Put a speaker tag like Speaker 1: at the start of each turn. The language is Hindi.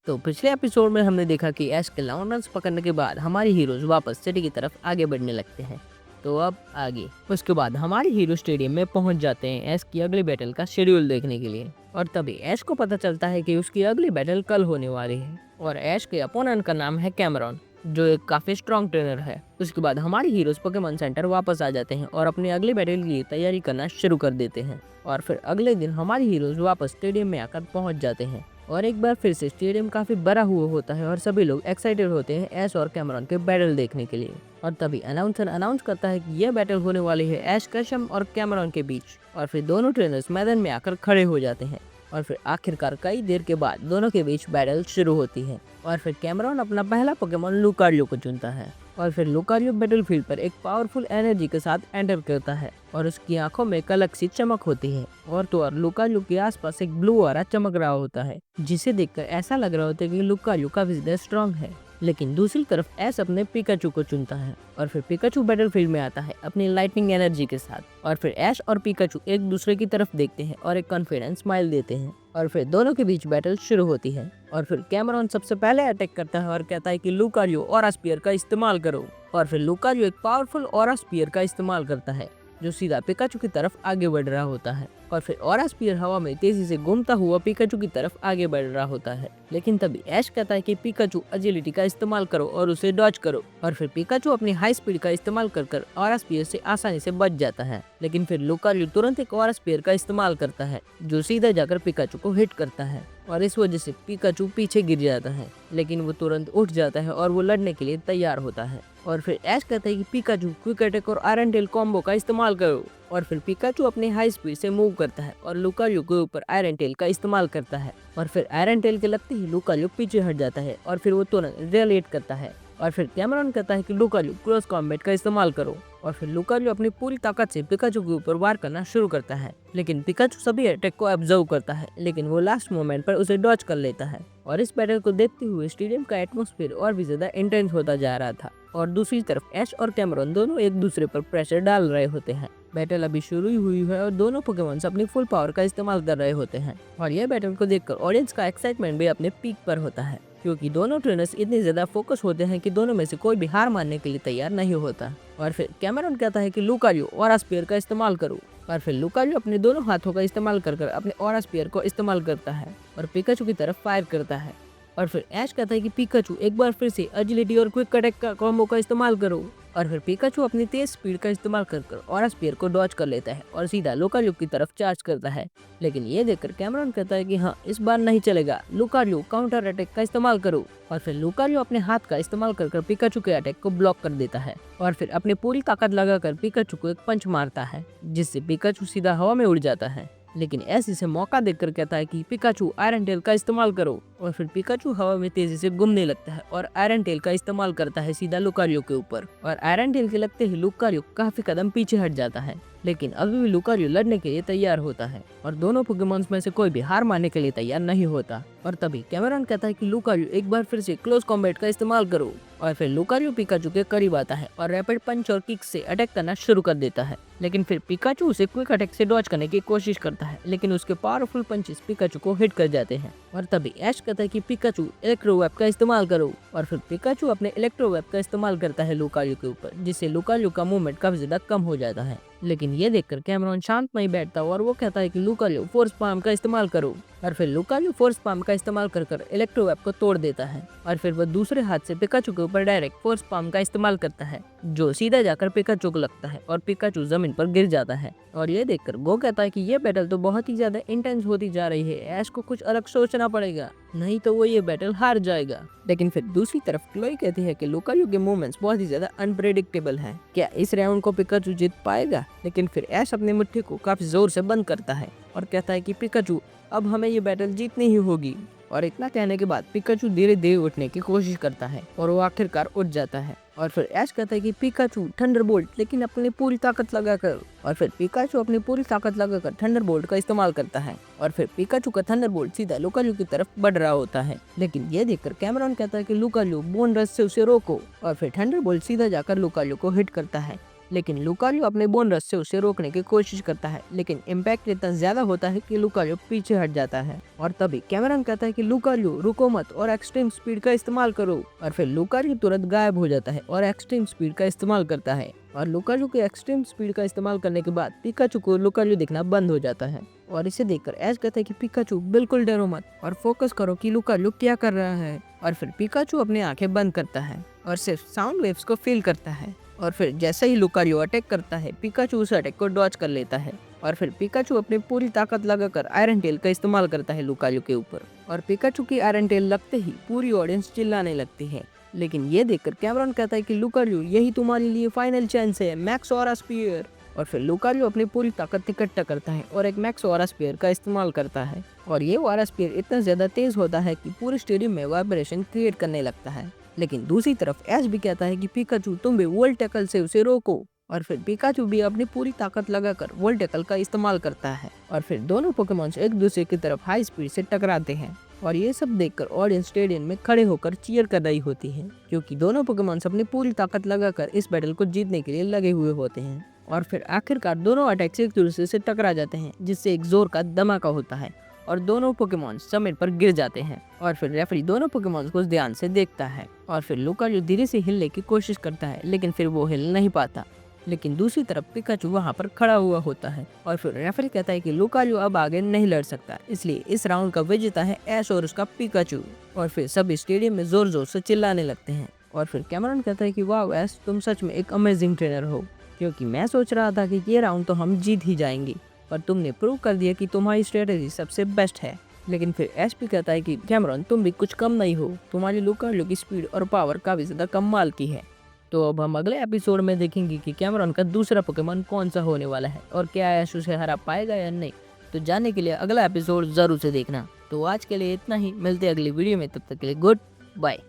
Speaker 1: तो पिछले एपिसोड में हमने देखा कि ऐश के लॉन्ग रन्स पकड़ने के बाद हमारे हीरोज वापस सिटी की तरफ आगे बढ़ने लगते हैं। तो अब आगे उसके बाद हमारे हीरो स्टेडियम में पहुंच जाते हैं ऐश की अगली बैटल का शेड्यूल देखने के लिए। और तभी ऐश को पता चलता है कि उसकी अगली बैटल कल होने वाली है और ऐश के अपोनेंट का नाम है कैमरॉन, जो एक काफी स्ट्रॉन्ग ट्रेनर है। उसके बाद हमारे हीरोज पोकेमॉन सेंटर वापस आ जाते हैं और अपनी अगली बैटल के लिए तैयारी करना शुरू कर देते हैं। और फिर अगले दिन हमारे हीरोज वापस स्टेडियम में आकर पहुंच जाते हैं और एक बार फिर से स्टेडियम काफी बड़ा हुआ होता है और सभी लोग एक्साइटेड होते हैं ऐश और कैमरॉन के बैटल देखने के लिए। और तभी अनाउंसर अनाउंस करता है कि यह बैटल होने वाली है ऐश कशम और कैमरॉन के बीच। और फिर दोनों ट्रेनर्स मैदान में आकर खड़े हो जाते हैं और फिर आखिरकार कई देर के बाद दोनों के बीच बैटल शुरू होती है। और फिर कैमरॉन अपना पहला पोकेमॉन लुकारियो को चुनता है और फिर लुकारियो बैटलफील्ड पर एक पावरफुल एनर्जी के साथ एंटर करता है और उसकी आंखों में एक अलग सी चमक होती है और लुकारियो के आसपास एक ब्लू ऑरा चमक रहा होता है, जिसे देखकर ऐसा लग रहा होता है कि लुकारियो काफी ज्यादा स्ट्रॉन्ग है। लेकिन दूसरी तरफ ऐश अपने पिकाचू को चुनता है और फिर पिकाचू बैटलफील्ड में आता है अपनी लाइटनिंग एनर्जी के साथ। और फिर ऐश और पिकाचू एक दूसरे की तरफ देखते हैं और एक कॉन्फिडेंस स्माइल देते हैं और फिर दोनों के बीच बैटल शुरू होती है। और फिर कैमरॉन सबसे पहले अटैक करता है और कहता है कि लुकारियो ऑरा स्पीयर का इस्तेमाल करो। और फिर लुकारियो एक पावरफुल ऑरा स्पीयर का इस्तेमाल करता है जो सीधा पिकाचू की तरफ आगे बढ़ रहा होता है। और फिर ऑरा स्पीयर हवा में तेजी से घूमता हुआ पिकाचू की तरफ आगे बढ़ रहा होता है। लेकिन तभी ऐश कहता है कि पिकाचू एजिलिटी का इस्तेमाल करो और उसे डॉज करो। और फिर पिकाचू अपनी हाई स्पीड का इस्तेमाल कर ऑरा स्पीयर से आसानी से बच जाता है। लेकिन फिर लुकारियो तुरंत एक ऑरा स्पीयर का इस्तेमाल करता है जो सीधा जाकर पिकाचू को हिट करता है और इस वजह से पिकाचू पीछे गिर जाता है। लेकिन वो तुरंत उठ जाता है और वो लड़ने के लिए तैयार होता है। और फिर ऐश कहता है कि पिकाचू क्विक अटैक और आयरन टेल कॉम्बो का इस्तेमाल करो। और फिर पिकाचू अपने हाई स्पीड से मूव करता है और लुकारियो के ऊपर आयरन टेल का इस्तेमाल करता है। और फिर आयरन टेल के लगते ही लुकारियो पीछे हट जाता है और फिर वो तुरंत रिलेट करता है। और फिर कैमरॉन कहता है कि लुकारियो क्लोज कॉम्बैट का इस्तेमाल करो। और फिर लुकारियो अपनी पूरी ताकत से पिकाचू के ऊपर वार करना शुरू करता है। लेकिन पिकाचू सभी अटैक को ऑब्जर्व करता है, लेकिन वो लास्ट मोमेंट पर उसे डॉज कर लेता है। और इस बैटल को देखते हुए स्टेडियम का एटमॉस्फेयर और भी ज्यादा इंटेंस होता जा रहा था। और दूसरी तरफ ऐश और कैमरॉन दोनों एक दूसरे पर प्रेशर डाल रहे होते हैं। बैटल अभी शुरू ही हुई है और दोनों पोकेमॉन्स अपनी फुल पावर का इस्तेमाल कर रहे होते हैं। और यह बैटल को देखकर ऑडियंस का एक्साइटमेंट भी अपने पीक पर होता है, क्योंकि दोनों ट्रेनर्स इतने ज्यादा फोकस होते हैं कि दोनों में से कोई भी हार मानने के लिए तैयार नहीं होता। और फिर कैमरॉन कहता है कि लुकारियो ऑरा स्पीयर का इस्तेमाल करो। और फिर लुकारियो अपने दोनों हाथों का इस्तेमाल कर अपने ऑरा स्पीयर को इस्तेमाल करता है और पिकाचू की तरफ फायर करता है। और फिर ऐश कहता है कि पिकाचू एक बार फिर से एजिलिटी और क्विक अटैक का कॉम्बो का इस्तेमाल करो। और फिर पिकाचू अपनी तेज स्पीड का इस्तेमाल कर ऑरा स्पीयर को डॉज कर लेता है और सीधा लुकारियो की तरफ चार्ज करता है। लेकिन ये देखकर कैमरॉन कहता है कि हाँ, इस बार नहीं चलेगा, लुकारियो काउंटर अटैक का इस्तेमाल करो। और फिर लुकारियो अपने हाथ का इस्तेमाल कर पिकाचू के अटैक को ब्लॉक कर देता है और फिर अपनी पूरी ताकत लगाकर पिकाचू को एक पंच मारता है, जिससे पिकाचू सीधा हवा में उड़ जाता है। लेकिन ऐश इसे मौका देकर कहता है कि पिकाचू आयरन टेल का इस्तेमाल करो। और फिर पिकाचू हवा में तेजी से घूमने लगता है और आयरन टेल का इस्तेमाल करता है सीधा लुकारियो के ऊपर। और आयरन टेल के लगते ही लुकारियो काफी कदम पीछे हट जाता है, लेकिन अभी भी लुकारियो लड़ने के लिए तैयार होता है और दोनों पोकेमॉन्स में से कोई भी हार मानने के लिए तैयार नहीं होता। और तभी कैमरॉन कहता है कि लुकारियो एक बार फिर से क्लोज कॉम्बैट का इस्तेमाल करो। और फिर लुकारियो पिकाचू के करीब आता है और रैपिड पंच और किक से अटैक करना शुरू कर देता है। लेकिन फिर पिकाचू उसे क्विक अटैक से डॉज करने की कोशिश करता है, लेकिन उसके पावरफुल पंचेस पिकाचू को हिट कर जाते हैं। और तभी ऐश कहता है कि पिकाचू इलेक्ट्रो वेब का इस्तेमाल करो। और फिर पिकाचू अपने इलेक्ट्रो वेब का इस्तेमाल करता है लुकारियो के ऊपर, जिससे लुकारियो का मूवमेंट काफी ज्यादा कम हो जाता है। लेकिन ये देखकर कैमरॉन शांत नहीं बैठता और वो कहता है कि लुकारियो फोर्स पाम का इस्तेमाल करो। और फिर लुकारियो फोर्स पाम का इस्तेमाल कर इलेक्ट्रो वेब को तोड़ देता है और फिर वह दूसरे हाथ से पिकाचू के ऊपर डायरेक्ट फोर्स पाम का इस्तेमाल करता है, जो सीधा जाकर पिकाचू को लगता है और पिकाचू जमीन पर गिर जाता है। और ये देखकर गो कहता है कि ये बैटल तो बहुत ही ज्यादा इंटेंस होती जा रही है, ऐश को कुछ अलग सोचना पड़ेगा, नहीं तो वो ये बैटल हार जाएगा। लेकिन फिर दूसरी तरफ क्लोई कहती है कि लुकारियो के मूवमेंट्स बहुत ही ज्यादा अनप्रेडिक्टेबल हैं, क्या इस राउंड को पिकाचू जीत पाएगा? लेकिन फिर ऐश अपनी मुट्ठी को काफी जोर से बंद करता है और कहता है कि पिकाचू, अब हमें ये बैटल जीतनी ही होगी। और इतना कहने के बाद पिकाचू धीरे धीरे उठने की कोशिश करता है और वो आखिरकार उठ जाता है। और फिर ऐश कहता है कि पिकाचू थंडरबोल्ट, लेकिन अपनी पूरी ताकत लगाकर। और फिर पिकाचू अपनी पूरी ताकत लगाकर थंडरबोल्ट का इस्तेमाल करता है और फिर पिकाचू का थंडरबोल्ट सीधा लुकारियो की तरफ बढ़ रहा होता है। लेकिन ये देखकर कैमरॉन कहता है कि लुकारियो बोन रश से उसे रोको। और फिर थंडरबोल्ट सीधा जाकर लुकारियो को हिट करता है लेकिन लुकारियो अपने बोनरस से उसे रोकने की कोशिश करता है, लेकिन इम्पैक्ट इतना ज्यादा होता है कि लुकारियो पीछे हट जाता है। और तभी कैमरन कहता है कि लुकारियो रुको मत और एक्सट्रीम स्पीड का इस्तेमाल करो। और फिर लुकारियो तुरंत गायब हो जाता है और एक्सट्रीम स्पीड का इस्तेमाल करता है। और लुकारियो के एक्सट्रीम स्पीड का इस्तेमाल करने के बाद पिकाचू को लुकारियो दिखना बंद हो जाता है। और इसे देखकर ऐश कहता है कि पिकाचू बिल्कुल डरो मत और फोकस करो कि लुकारियो क्या कर रहा है। और फिर पिकाचू अपनी आंखें बंद करता है और सिर्फ साउंड वेव्स को फील करता है। और फिर जैसे ही लुकारियो अटैक करता है, पिकाचू उस अटैक को डॉज कर लेता है। और फिर पिकाचू अपनी पूरी ताकत लगाकर आयरन टेल का इस्तेमाल करता है लुकारियो के ऊपर। और पिकाचू की आयरन टेल लगते ही पूरी ऑडियंस चिल्लाने लगती है। लेकिन ये देखकर कैमरन कहता है कि लुकारियो यही तुम्हारे लिए फाइनल चांस है, मैक्स ऑरा स्पीयर। और फिर लुकारियो अपनी पूरी ताकत इकट्ठा करता है और एक मैक्स ऑरा स्पीयर का इस्तेमाल करता है। और ये ऑरा स्पीयर इतना ज्यादा तेज होता है कि पूरे स्टेडियम में वाइब्रेशन क्रिएट करने लगता है। लेकिन दूसरी तरफ ऐश भी कहता है कि पिकाचू तुम भी वोल्ट टैकल से उसे रोको। और फिर पिकाचू भी अपनी पूरी ताकत लगाकर वोल्ट टैकल का इस्तेमाल करता है। और फिर दोनों पोकेमॉन्स एक दूसरे की तरफ हाई स्पीड से टकराते हैं। और ये सब देखकर ऑडियंस स्टेडियम में खड़े होकर चीयर कर रही होती है, क्योंकि दोनों पोकेमॉन्स अपनी पूरी ताकत लगाकर इस बैटल को जीतने के लिए लगे हुए होते हैं। और फिर आखिरकार दोनों अटैक्स एक दूसरे से टकरा जाते हैं, जिससे एक जोर का धमाका होता है और दोनों पोकेमॉन्स जमीन पर गिर जाते हैं। और फिर रेफरी दोनों पोकेमॉन्स को ध्यान से देखता है। और फिर लुकारियो धीरे से हिलने की कोशिश करता है, लेकिन फिर वो हिल नहीं पाता। लेकिन दूसरी तरफ पिकाचू वहाँ पर खड़ा हुआ होता है। और फिर रेफरी कहता है कि लुकारियो अब आगे नहीं लड़ सकता, इसलिए इस राउंड का विजेता है ऐश और उसका पिकाचू। और फिर सभी स्टेडियम में जोर जोर से चिल्लाने लगते हैं। और फिर कैमरन कहता है कि वाह ऐश, तुम सच में एक अमेजिंग ट्रेनर हो, क्योंकि मैं सोच रहा था कि ये राउंड तो हम जीत ही जाएंगे, पर तुमने प्रूव कर दिया कि तुम्हारी स्ट्रेटेजी सबसे बेस्ट है। लेकिन फिर ऐश भी कहता है कि कैमरन तुम भी कुछ कम नहीं हो, तुम्हारी लुकारियो की स्पीड और पावर काफी ज्यादा कमाल की है। तो अब हम अगले एपिसोड में देखेंगे कि कैमरन का दूसरा पोकेमॉन कौन सा होने वाला है और क्या ऐश उसे हरा पाएगा या नहीं। तो जानने के लिए अगला एपिसोड जरूर से देखना। तो आज के लिए इतना ही, मिलते हैं अगली वीडियो में, तब तक के लिए गुड बाय।